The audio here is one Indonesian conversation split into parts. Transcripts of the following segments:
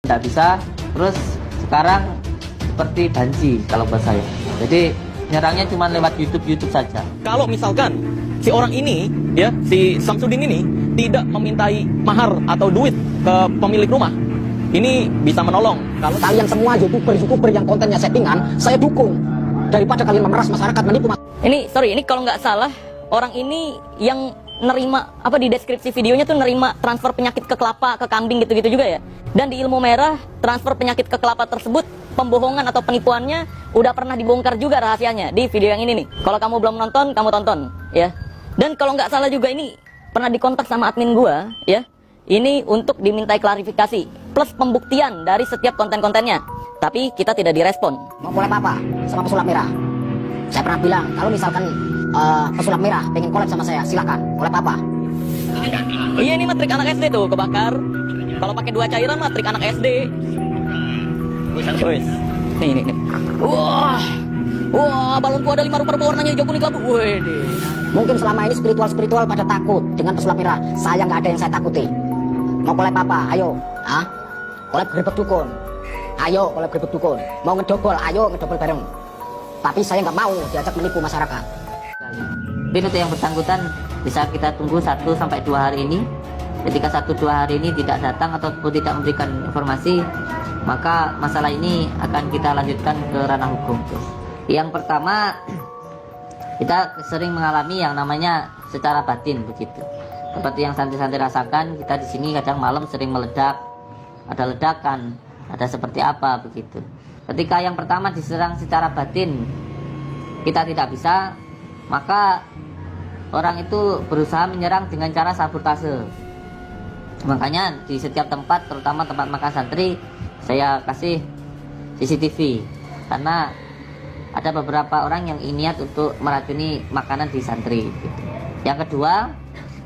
tidak bisa. Terus sekarang seperti banci kalau buat saya. Jadi nyerangnya cuma lewat YouTube saja. Kalau misalkan si orang ini, ya, si Samsudin ini tidak memintai mahar atau duit ke pemilik rumah, ini bisa menolong. Kalau kalian semua YouTuber yang kontennya settingan, saya dukung. Daripada kalian memeras masyarakat, menipu Ini kalau nggak salah, orang ini yang nerima, di deskripsi videonya tuh nerima transfer penyakit ke kelapa, ke kambing gitu-gitu juga ya. Dan di ilmu merah, transfer penyakit ke kelapa tersebut, pembohongan atau penipuannya udah pernah dibongkar juga rahasianya di video yang ini nih. Kalau kamu belum nonton, kamu tonton ya. Dan kalau nggak salah juga ini pernah dikontak sama admin gua ya. Ini untuk dimintai klarifikasi plus pembuktian dari setiap konten-kontennya. Tapi kita tidak direspon. mau collab apa sama pesulap merah. Saya pernah bilang, kalau misalkan pesulap merah pengen collab sama saya, silakan. Collab apa? Iya, ini mah trik anak SD tuh, kebakar. Kalau pakai 2 cairan mah trik anak SD. Wih. Nih. Wah, balonku ada 5 rupa-rupa warnanya hijau kuning kelabu. Wih. Mungkin selama ini spiritual pada takut dengan pesulap merah. Saya nggak ada yang saya takuti. Mau collab apa? Ayo. Collab gerbek dukun. Ayo collab gerbek dukun. Mau ngedobol? Ayo ngedobol bareng. Tapi saya nggak mau diajak menipu masyarakat. Tapi untuk yang bersangkutan bisa kita tunggu 1 sampai 2 hari ini. Ketika 1-2 hari ini tidak datang ataupun tidak memberikan informasi, maka masalah ini akan kita lanjutkan ke ranah hukum. Yang pertama, kita sering mengalami yang namanya secara batin begitu. Seperti yang santai-santai rasakan, kita di sini kadang malam sering meledak, ada ledakan, ada seperti apa begitu. Ketika yang pertama diserang secara batin, kita tidak bisa, maka orang itu berusaha menyerang dengan cara sabotase. Makanya di setiap tempat, terutama tempat makan santri, saya kasih CCTV karena ada beberapa orang yang niat untuk meracuni makanan di santri gitu. Yang kedua,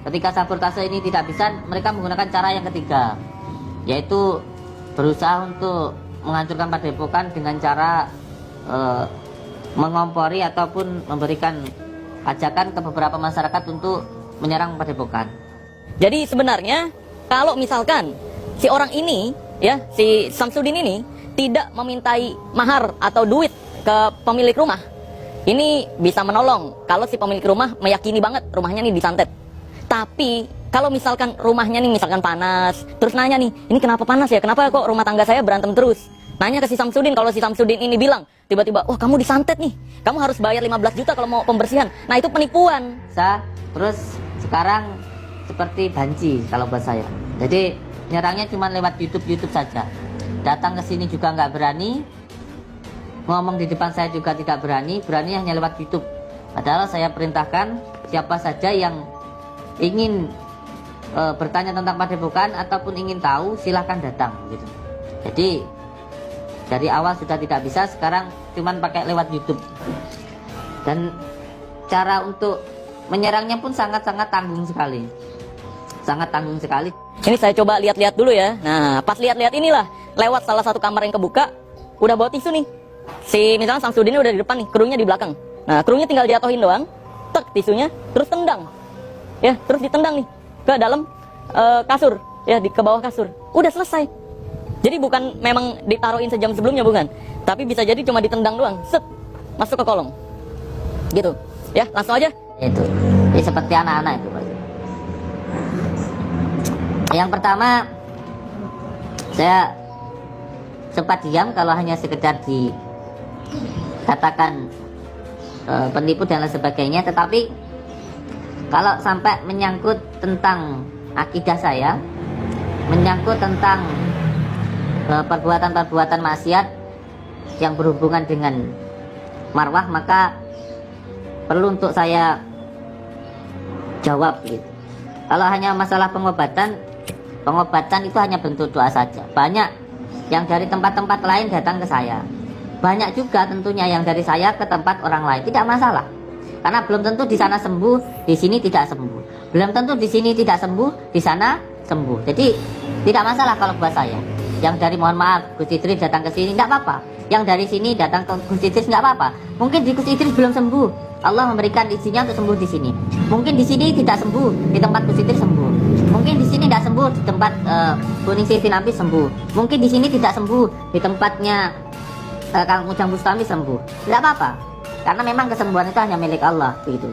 ketika sabotase ini tidak bisa, mereka menggunakan cara yang ketiga, yaitu berusaha untuk menghancurkan padepokan dengan cara mengompori ataupun memberikan ajakan ke beberapa masyarakat untuk menyerang padepokan. Jadi sebenarnya kalau misalkan si orang ini ya, si Samsudin ini tidak memintai mahar atau duit ke pemilik rumah, ini bisa menolong kalau si pemilik rumah meyakini banget rumahnya nih disantet. Tapi kalau misalkan rumahnya nih misalkan panas, terus nanya nih, ini kenapa panas ya? Kenapa kok rumah tangga saya berantem terus? Nanya ke si Samsudin, kalau si Samsudin ini bilang tiba-tiba, wah kamu disantet nih, kamu harus bayar 15 juta kalau mau pembersihan. Nah itu penipuan. Terus sekarang seperti banci kalau buat saya. Jadi nyerangnya cuma lewat YouTube saja. Datang ke sini juga nggak berani, ngomong di depan saya juga tidak berani hanya lewat YouTube. Padahal saya perintahkan siapa saja yang ingin bertanya tentang padepokan ataupun ingin tahu, silahkan datang gitu. Jadi dari awal sudah tidak bisa, sekarang cuman pakai lewat YouTube. Dan cara untuk menyerangnya pun sangat-sangat tanggung sekali. Sangat tanggung sekali. Ini saya coba lihat-lihat dulu ya. Nah, pas lihat-lihat inilah, lewat salah satu kamar yang kebuka, udah bawa tisu nih. Si misalnya Samsudin ini udah di depan nih, krunya di belakang. Nah, krunya tinggal jatuhin doang, tek tisunya, terus tendang. Ya, terus ditendang nih ke dalam kasur, ya, ke bawah kasur. Udah selesai. Jadi bukan memang ditaruhin sejam sebelumnya, bukan. Tapi bisa jadi cuma ditendang doang, set, masuk ke kolong. Gitu. Ya, langsung aja. Itu. Ya, seperti anak-anak itu, Pak. Yang pertama, saya sempat diam kalau hanya sekedar dikatakan penipu dan lain sebagainya. Tetapi kalau sampai menyangkut tentang akidah saya, menyangkut tentang perbuatan-perbuatan maksiat yang berhubungan dengan marwah, maka perlu untuk saya jawab gitu. Kalau hanya masalah pengobatan itu hanya bentuk doa saja. Banyak yang dari tempat-tempat lain datang ke saya. Banyak juga tentunya yang dari saya ke tempat orang lain. Tidak masalah. Karena belum tentu di sana sembuh, di sini tidak sembuh. Belum tentu di sini tidak sembuh, di sana sembuh. Jadi tidak masalah kalau buat saya. Yang dari mohon maaf Gus Idris datang ke sini nggak apa-apa. Yang dari sini datang ke Gus Idris nggak apa-apa. Mungkin di Gus Idris belum sembuh, Allah memberikan izinnya untuk sembuh di sini. Mungkin di sini tidak sembuh, di tempat Gus Idris sembuh. Mungkin di sini tidak sembuh, di tempat Kuning Siti Nabi sembuh. Mungkin di sini tidak sembuh, di tempatnya Kang Ujang Bustami sembuh. Nggak apa-apa, karena memang kesembuhan itu hanya milik Allah begitu.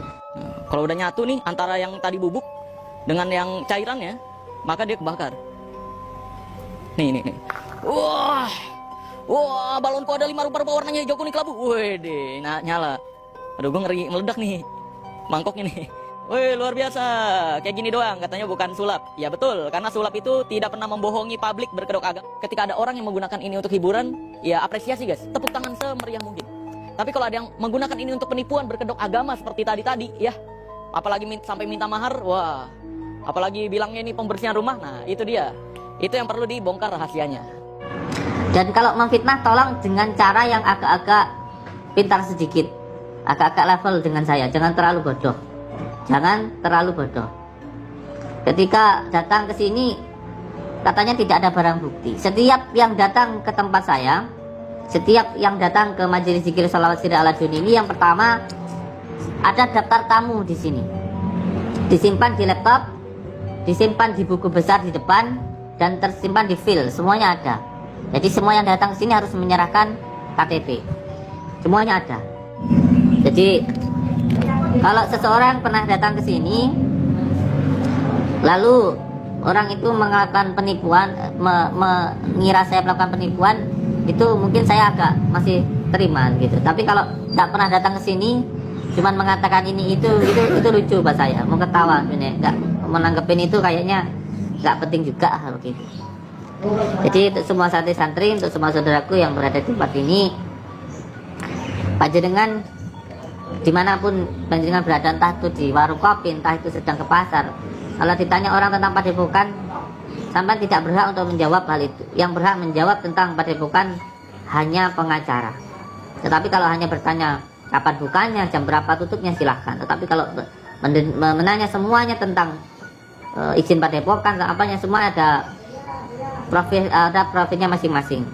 Kalau udah nyatu nih antara yang tadi bubuk dengan yang cairannya, maka dia kebakar. Nih. Wah, balonku ada 5 rupa-rupa warnanya hijau kuning kelabu. Wede, nyala. Aduh, gue ngeri meledak nih mangkoknya nih. Wih, luar biasa. Kayak gini doang, katanya bukan sulap. Ya betul, karena sulap itu tidak pernah membohongi publik berkedok agama. Ketika ada orang yang menggunakan ini untuk hiburan, ya apresiasi guys, tepuk tangan semeriah mungkin. Tapi kalau ada yang menggunakan ini untuk penipuan berkedok agama seperti tadi, ya, apalagi sampai minta mahar, wah, apalagi bilangnya ini pembersihan rumah, nah itu dia. Itu yang perlu dibongkar rahasianya. Dan kalau memfitnah tolong dengan cara yang agak-agak pintar sedikit, agak-agak level dengan saya, jangan terlalu bodoh. Jangan terlalu bodoh. Ketika datang ke sini katanya tidak ada barang bukti. Setiap yang datang ke tempat saya, setiap yang datang ke majelis zikir sholawat sirri ala dun ini, yang pertama ada daftar tamu di sini. Disimpan di laptop, disimpan di buku besar di depan, dan tersimpan di file, semuanya ada. Jadi semua yang datang ke sini harus menyerahkan KTP. Semuanya ada. Jadi kalau seseorang pernah datang ke sini, lalu orang itu melakukan penipuan, mengira saya melakukan penipuan, itu mungkin saya agak masih terima gitu. Tapi kalau tidak pernah datang ke sini, cuman mengatakan ini itu lucu buat saya, mau ketawa sebenarnya, nggak menanggepin itu kayaknya nggak penting juga begitu. Jadi untuk semua santri-santri, untuk semua saudaraku yang berada di tempat ini, panjenengan dimanapun panjenengan berada, entah itu di warung kopi, entah itu sedang ke pasar, kalau ditanya orang tentang padepokan, sampai tidak berhak untuk menjawab hal itu. Yang berhak menjawab tentang padepokan hanya pengacara. Tetapi kalau hanya bertanya kapan bukanya, jam berapa tutupnya, silahkan. Tetapi kalau menanya semuanya tentang izin padepokan, apanya, semua ada profilnya masing-masing.